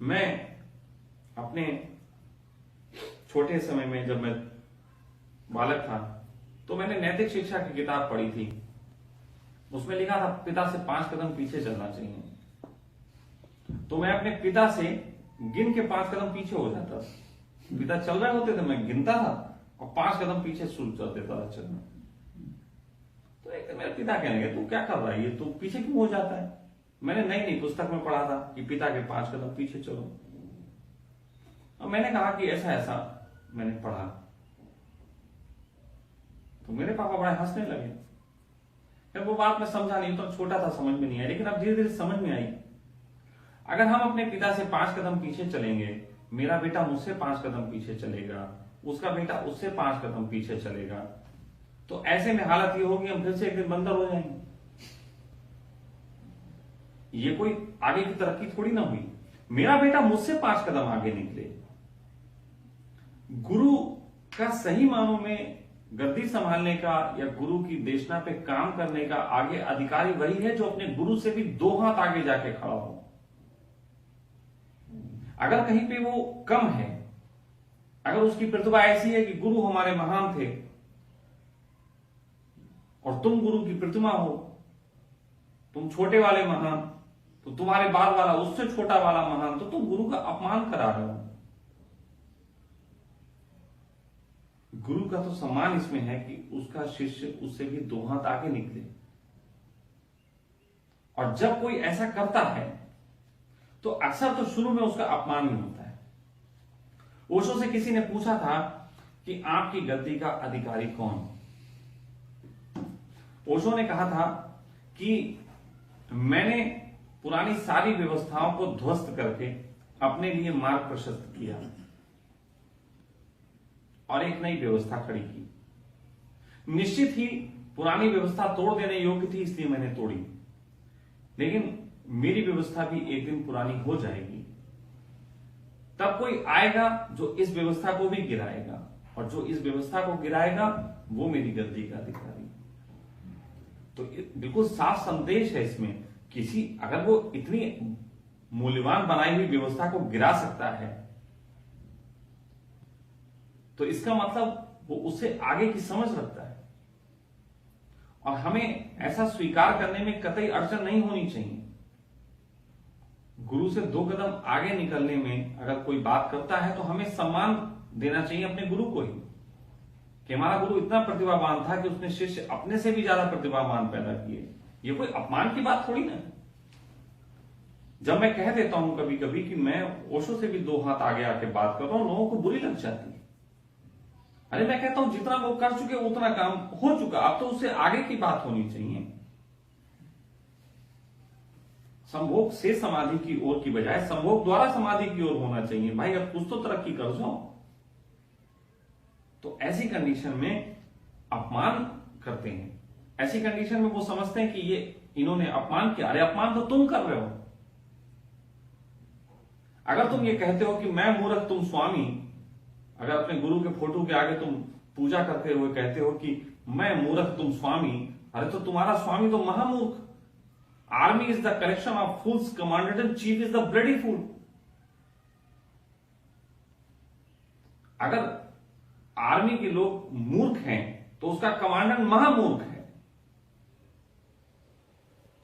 मैं अपने छोटे समय में जब मैं बालक था तो मैंने नैतिक शिक्षा की किताब पढ़ी थी। उसमें लिखा था पिता से 5 कदम पीछे चलना चाहिए। तो मैं अपने पिता से गिन के 5 कदम पीछे हो जाता था। पिता चल रहे होते थे, मैं गिनता था और 5 कदम पीछे शुरू कर देता था चलना। तो एक दिन मेरे पिता कहने लगे, तू क्या कर रहा है, ये तू पीछे क्यों हो जाता है। मैंने नई पुस्तक में पढ़ा था कि पिता के 5 कदम पीछे चलो। और मैंने कहा कि ऐसा ऐसा मैंने पढ़ा। तो मेरे पापा बड़े हंसने लगे। फिर वो बात मैं समझा नहीं, तो छोटा था, समझ में नहीं आई, लेकिन अब धीरे धीरे समझ में आई। अगर हम अपने पिता से 5 कदम पीछे चलेंगे, मेरा बेटा मुझसे 5 कदम पीछे चलेगा, उसका बेटा उससे 5 कदम पीछे चलेगा, तो ऐसे में हालत ये होगी हम फिर से एक दिन बंदर हो जाएंगे। ये कोई आगे की तरक्की थोड़ी ना हुई। मेरा बेटा मुझसे 5 कदम आगे निकले। गुरु का सही मानों में गद्दी संभालने का या गुरु की देशना पे काम करने का आगे अधिकारी वही है जो अपने गुरु से भी 2 हाथ आगे जाके खड़ा हो। अगर कहीं पे वो कम है, अगर उसकी प्रतिभा ऐसी है कि गुरु हमारे महान थे और तुम गुरु की प्रतिमा हो, तुम छोटे वाले महान, तो तुम्हारे बाद वाला उससे छोटा वाला महान, तो तुम गुरु का अपमान करा रहे हो। गुरु का तो सम्मान इसमें है कि उसका शिष्य उससे भी 2 हाथ आगे निकले। और जब कोई ऐसा करता है तो अक्सर तो शुरू में उसका अपमान ही होता है। ओशो से किसी ने पूछा था कि आपकी गद्दी का अधिकारी कौन। ओशो ने कहा था कि मैंने पुरानी सारी व्यवस्थाओं को ध्वस्त करके अपने लिए मार्ग प्रशस्त किया और एक नई व्यवस्था खड़ी की। निश्चित ही पुरानी व्यवस्था तोड़ देने योग्य थी, इसलिए मैंने तोड़ी, लेकिन मेरी व्यवस्था भी एक दिन पुरानी हो जाएगी। तब कोई आएगा जो इस व्यवस्था को भी गिराएगा, और जो इस व्यवस्था को गिराएगा वो मेरी गद्दी का अधिकारी। तो बिल्कुल साफ संदेश है इसमें। किसी अगर वो इतनी मूल्यवान बनाई हुई व्यवस्था को गिरा सकता है तो इसका मतलब वो उससे आगे की समझ रखता है। और हमें ऐसा स्वीकार करने में कतई अड़चन नहीं होनी चाहिए। गुरु से 2 कदम आगे निकलने में अगर कोई बात करता है तो हमें सम्मान देना चाहिए अपने गुरु को ही, कि हमारा गुरु इतना प्रतिभावान था कि उसने शिष्य अपने से भी ज्यादा प्रतिभावान पैदा किए। ये कोई अपमान की बात थोड़ी ना। जब मैं कह देता हूं कभी कभी कि मैं ओशो से भी 2 हाथ आगे आके बात कर रहा हूं, लोगों को बुरी लग जाती है। अरे मैं कहता हूं जितना लोग कर चुके उतना काम हो चुका, अब तो उससे आगे की बात होनी चाहिए। संभोग से समाधि की ओर की बजाय संभोग द्वारा समाधि की ओर होना चाहिए। भाई अब कुछ तो तरक्की कर जाओ। तो ऐसी कंडीशन में अपमान करते हैं। ऐसी कंडीशन में वो समझते हैं कि ये इन्होंने अपमान किया। अरे अपमान तो तुम कर रहे हो। अगर तुम ये कहते हो कि मैं मूर्ख तुम स्वामी, अगर अपने गुरु के फोटो के आगे तुम पूजा करते हुए कहते हो कि मैं मूर्ख तुम स्वामी, अरे तो तुम्हारा स्वामी तो महामूर्ख। Army is the collection of fools, commander in chief is the bloody fool. अगर आर्मी के लोग मूर्ख हैं तो उसका कमांडर महामूर्ख है।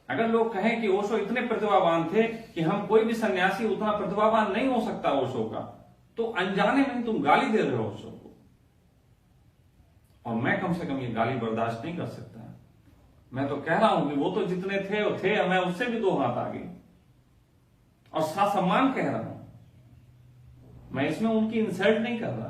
अगर लोग कहें कि ओशो इतने प्रतिभावान थे कि हम कोई भी सन्यासी उतना प्रतिभावान नहीं हो सकता ओशो का, तो अनजाने में तुम गाली दे रहे हो ओशो को। और मैं कम से कम ये गाली बर्दाश्त नहीं कर सकता। मैं तो कह रहा हूं कि वो तो जितने थे वो थे, मैं उससे भी 2 हाथ आगे, और ससम्मान कह रहा हूं। मैं इसमें उनकी इंसल्ट नहीं कर रहा।